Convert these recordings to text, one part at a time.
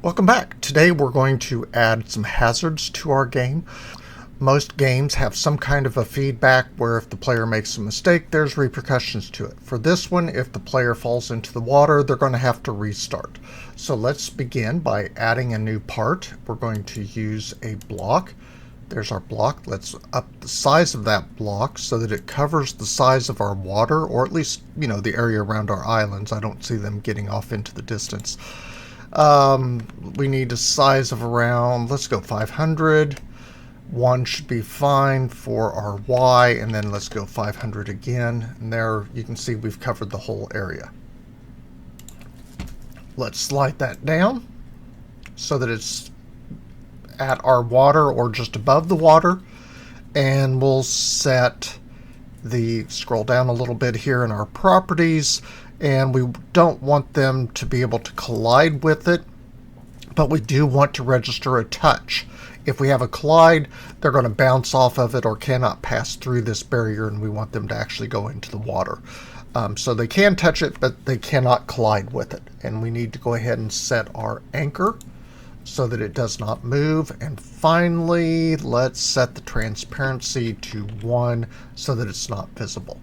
Welcome back. Today we're going to add some hazards to our game. Most games have some kind of a feedback where if the player makes a mistake, there's repercussions to it. For this one, if the player falls into the water, they're going to have to restart. So let's begin by adding a new part. We're going to use a block. There's our block. Let's up the size of that block so that it covers the size of our water, or at least, the area around our islands. I don't see them getting off into the distance. We need a size of around, let's go 500. 1 should be fine for our Y, and then let's go 500 again. And there you can see we've covered the whole area. Let's slide that down so that it's at our water or just above the water. And we'll set scroll down a little bit here in our properties. And we don't want them to be able to collide with it, but we do want to register a touch. If we have a collide, they're going to bounce off of it or cannot pass through this barrier, and we want them to actually go into the water. So they can touch it, but they cannot collide with it. And we need to go ahead and set our anchor so that it does not move. And finally, let's set the transparency to 1 so that it's not visible.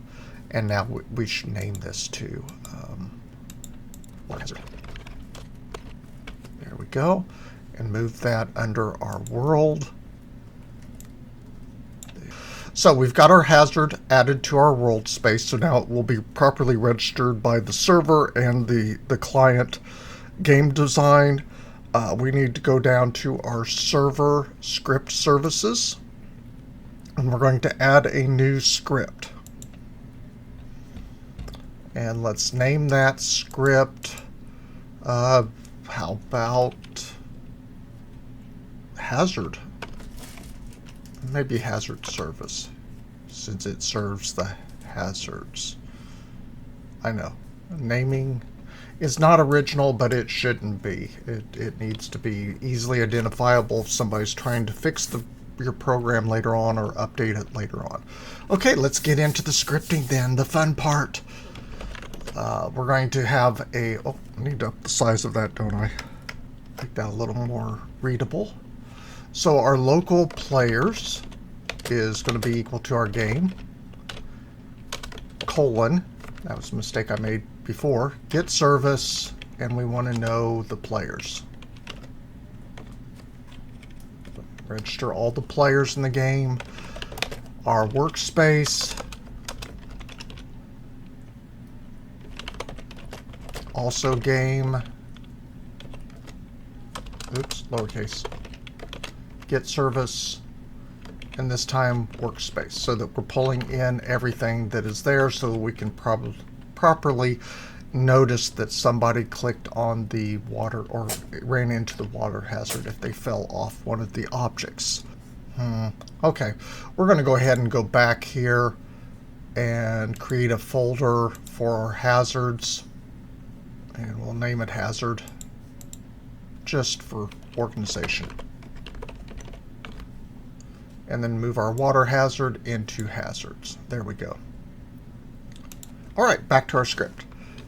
And now we should name this to hazard. There we go. And move that under our world. So we've got our hazard added to our world space. So now it will be properly registered by the server and the client game design. We need to go down to our server script services. And we're going to add a new script. And let's name that script, how about hazard? Maybe hazard service, since it serves the hazards. I know, naming is not original, but it shouldn't be. It needs to be easily identifiable if somebody's trying to fix your program later on or update it later on. Okay, let's get into the scripting then, the fun part. We're going to have I need to up the size of that, don't I? Make that a little more readable. So our local players is going to be equal to our game, colon, that was a mistake I made before, get service, and we want to know the players. Register all the players in the game, our workspace, also game, lowercase, get service, and this time workspace, so that we're pulling in everything that is there so that we can properly notice that somebody clicked on the water or ran into the water hazard if they fell off one of the objects. Okay, we're going to go ahead and go back here and create a folder for our hazards. And we'll name it hazard, just for organization. And then move our water hazard into hazards. There we go. All right, back to our script.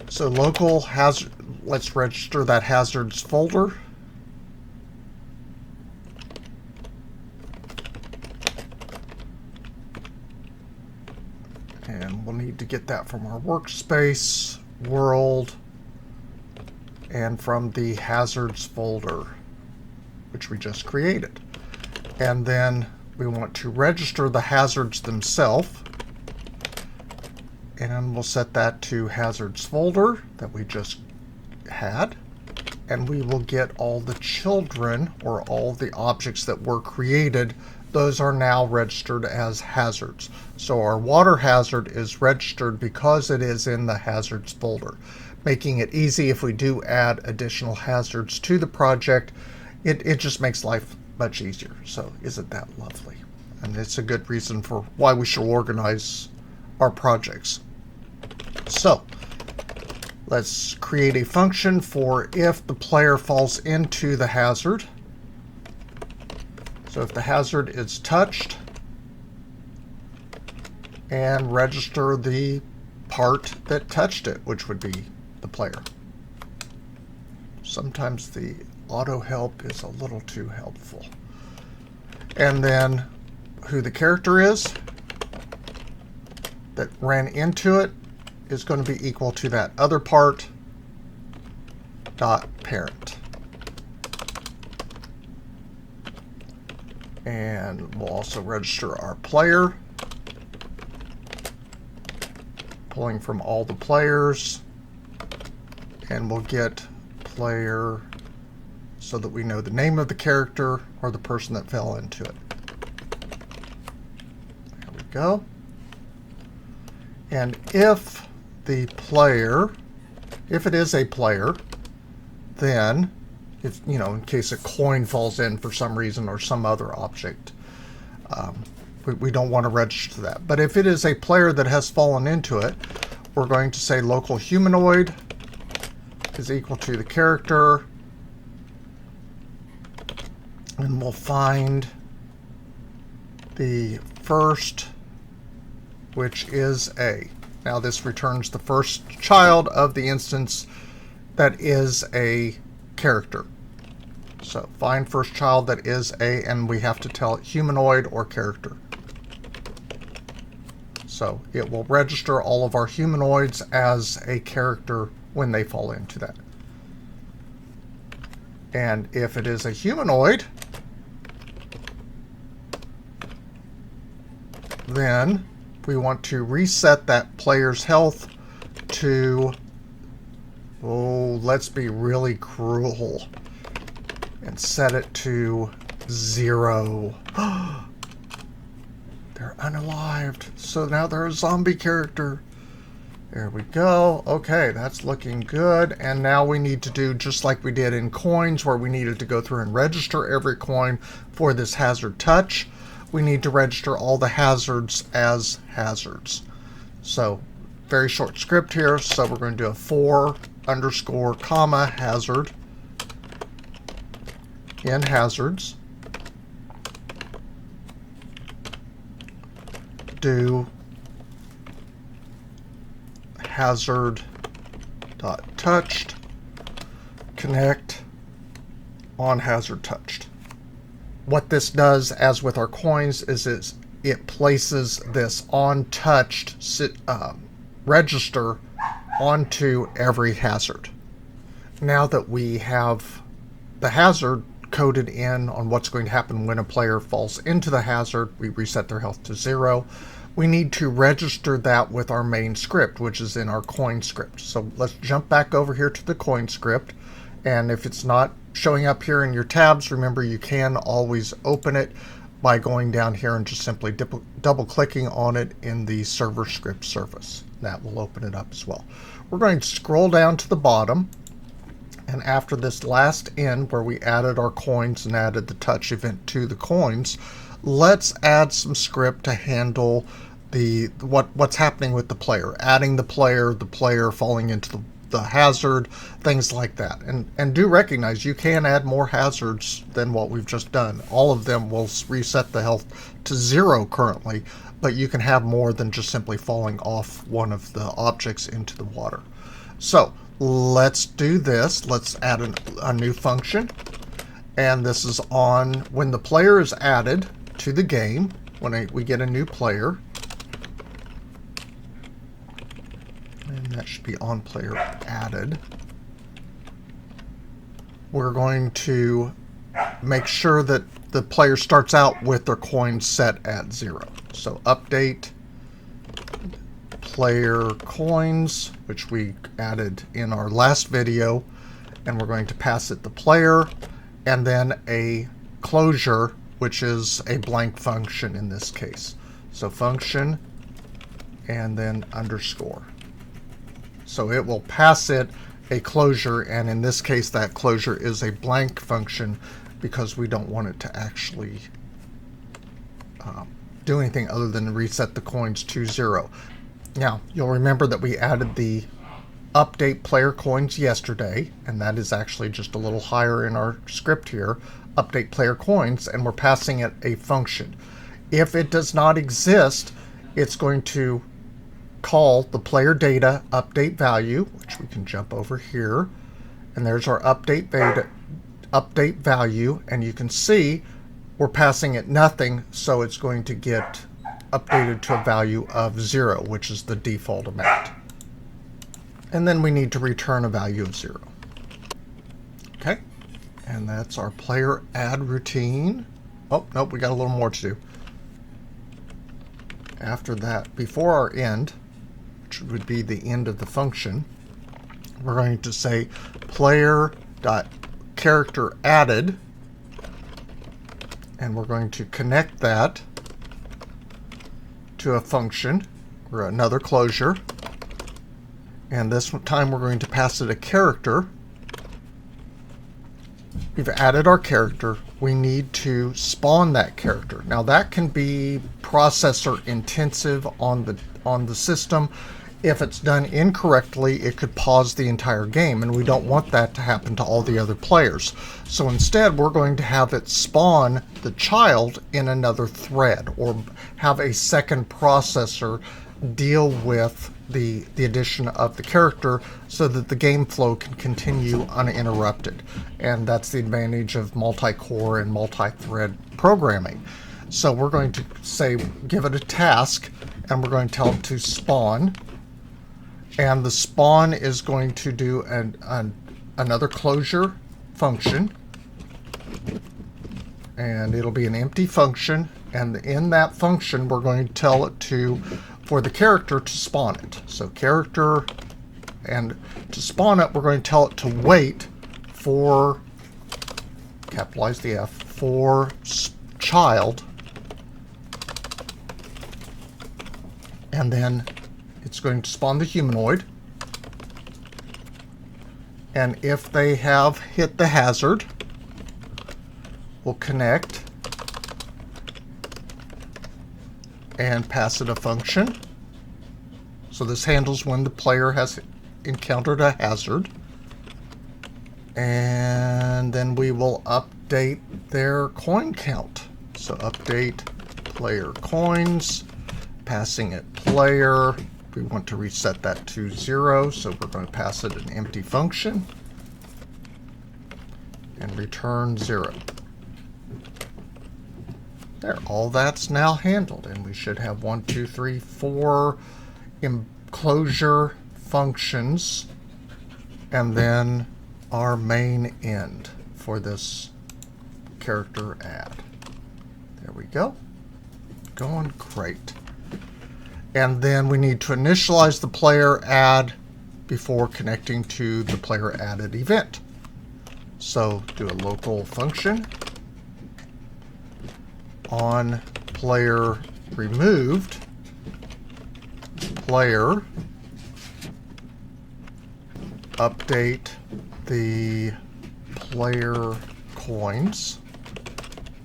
So local hazard, let's register that hazards folder. And we'll need to get that from our workspace, world, and from the hazards folder, which we just created. And then we want to register the hazards themselves, and we'll set that to hazards folder that we just had, and we will get all the children or all the objects that were created. Those are now registered as hazards. So our water hazard is registered because it is in the hazards folder, making it easy if we do add additional hazards to the project. It just makes life much easier. So isn't that lovely? And it's a good reason for why we should organize our projects. So let's create a function for if the player falls into the hazard. So if the hazard is touched, and register the part that touched it, which would be the player. Sometimes the auto help is a little too helpful. And then who the character is that ran into it is going to be equal to that other part dot parent. And we'll also register our player, pulling from all the players, and we'll get player so that we know the name of the character or the person that fell into it. There we go. And if the player, if it is a player, then if, you know, in case a coin falls in for some reason or some other object, we don't want to register that. But if it is a player that has fallen into it, we're going to say local humanoid is equal to the character, and we'll find the first, which is A. Now this returns the first child of the instance that is a character. So find first child that is A, and we have to tell it humanoid or character. So it will register all of our humanoids as a character when they fall into that. And if it is a humanoid, then we want to reset that player's health to, oh, let's be really cruel and set it to 0. They're unalived, so now they're a zombie character. There we go. Okay, that's looking good. And now we need to do just like we did in coins, where we needed to go through and register every coin for this hazard touch. We need to register all the hazards as hazards. So very short script here. So we're going to do a for underscore comma hazard in hazards. Do hazard dot touched connect on hazard touched. What this does, as with our coins, is it places this on touched register onto every hazard. Now that we have the hazard coded in on what's going to happen when a player falls into the hazard, we reset their health to 0. We need to register that with our main script, which is in our coin script. So let's jump back over here to the coin script. And if it's not showing up here in your tabs, remember you can always open it by going down here and just simply double clicking on it in the server script surface. That will open it up as well. We're going to scroll down to the bottom. And after this last end where we added our coins and added the touch event to the coins, let's add some script to handle what's happening with the player, adding the player falling into the hazard, things like that. And do recognize you can add more hazards than what we've just done. All of them will reset the health to 0 currently, but you can have more than just simply falling off one of the objects into the water. So let's do this. Let's add a new function. And this is on when the player is added to the game, when we get a new player. And that should be on player added. We're going to make sure that the player starts out with their coins set at 0. So update player coins, which we added in our last video, and we're going to pass it the player, and then a closure, which is a blank function in this case. So function and then underscore. So it will pass it a closure, and in this case that closure is a blank function because we don't want it to actually do anything other than reset the coins to 0. Now, you'll remember that we added the update player coins yesterday, and that is actually just a little higher in our script here, update player coins, and we're passing it a function. If it does not exist, it's going to call the player data update value, which we can jump over here, And there's our update value, and you can see we're passing it nothing, so it's going to get updated to a value of 0, which is the default amount. And then we need to return a value of 0. Okay, and that's our player add routine. Oh, nope, we got a little more to do. After that, before our end, which would be the end of the function, we're going to say player.character added, and we're going to connect that to a function or another closure. And this time we're going to pass it a character. We've added our character. We need to spawn that character. Now that can be processor intensive on the system. If it's done incorrectly, it could pause the entire game, and we don't want that to happen to all the other players. So instead, we're going to have it spawn the child in another thread, or have a second processor deal with the addition of the character so that the game flow can continue uninterrupted. And that's the advantage of multi-core and multi-thread programming. So we're going to say, give it a task, and we're going to tell it to spawn. And the spawn is going to do another closure function. And it'll be an empty function. And in that function, we're going to tell it for the character to spawn it. So character, and to spawn it, we're going to tell it to wait for, capitalize the F, for child. And then it's going to spawn the humanoid. And if they have hit the hazard, we'll connect and pass it a function. So this handles when the player has encountered a hazard. And then we will update their coin count. So update player coins, passing it player. We want to reset that to 0, so we're going to pass it an empty function and return 0. There, all that's now handled, and we should have 1, 2, 3, 4 enclosure functions, and then our main end for this character add. There we go. Going great. And then we need to initialize the player add before connecting to the player added event. So do a local function on player removed, player update the player coins,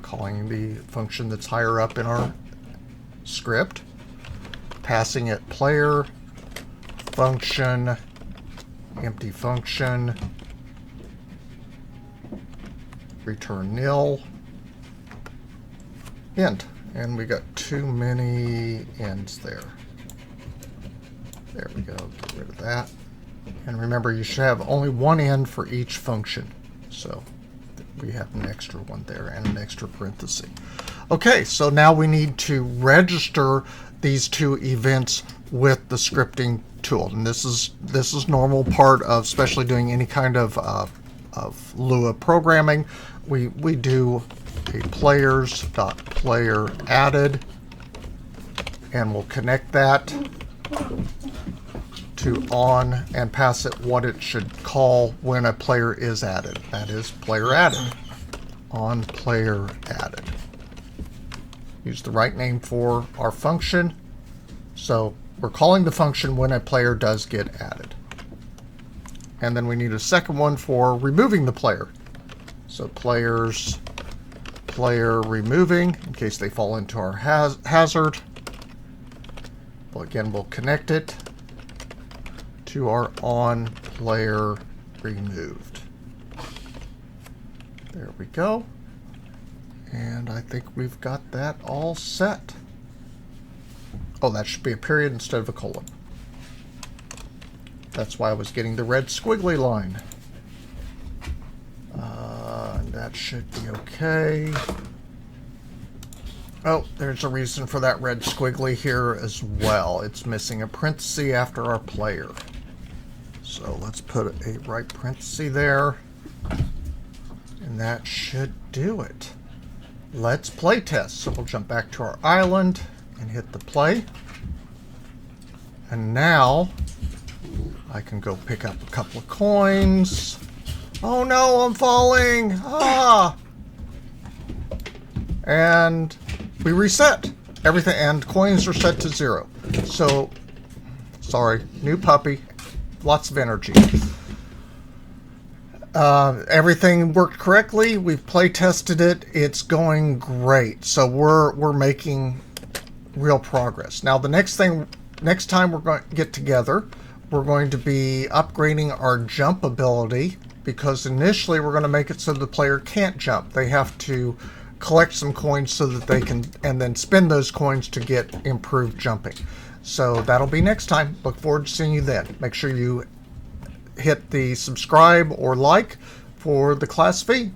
calling the function that's higher up in our script, passing it player function, empty function, return nil, end. And we got too many ends there. There we go, get rid of that. And remember, you should have only one end for each function. So we have an extra one there and an extra parenthesis. Okay, so now we need to register these two events with the scripting tool. And this is normal part of, especially doing any kind of Lua programming. We do a players.player added, and we'll connect that to on and pass it what it should call when a player is added. That is player added. On player added. Use the right name for our function. So we're calling the function when a player does get added. And then we need a second one for removing the player. So players, player removing, in case they fall into our hazard. Well, again, we'll connect it to our on player removed. There we go. And I think we've got that all set. Oh, that should be a period instead of a colon. That's why I was getting the red squiggly line. that should be okay. Oh, there's a reason for that red squiggly here as well. It's missing a parenthesis after our player. So let's put a right parenthesis there. And that should do it. Let's play test. So we'll jump back to our island and hit the play. And now I can go pick up a couple of coins. Oh no, I'm falling! Ah! And we reset everything, and coins are set to 0. So, sorry, new puppy, lots of energy. Everything worked correctly. We've play tested it. It's going great. So we're making real progress. Now the next time we're going to get together, we're going to be upgrading our jump ability, because initially we're going to make it so the player can't jump. They have to collect some coins so that they can, and then spend those coins to get improved jumping. So that'll be next time. Look forward to seeing you then. Make sure you hit the subscribe or like for the class fee.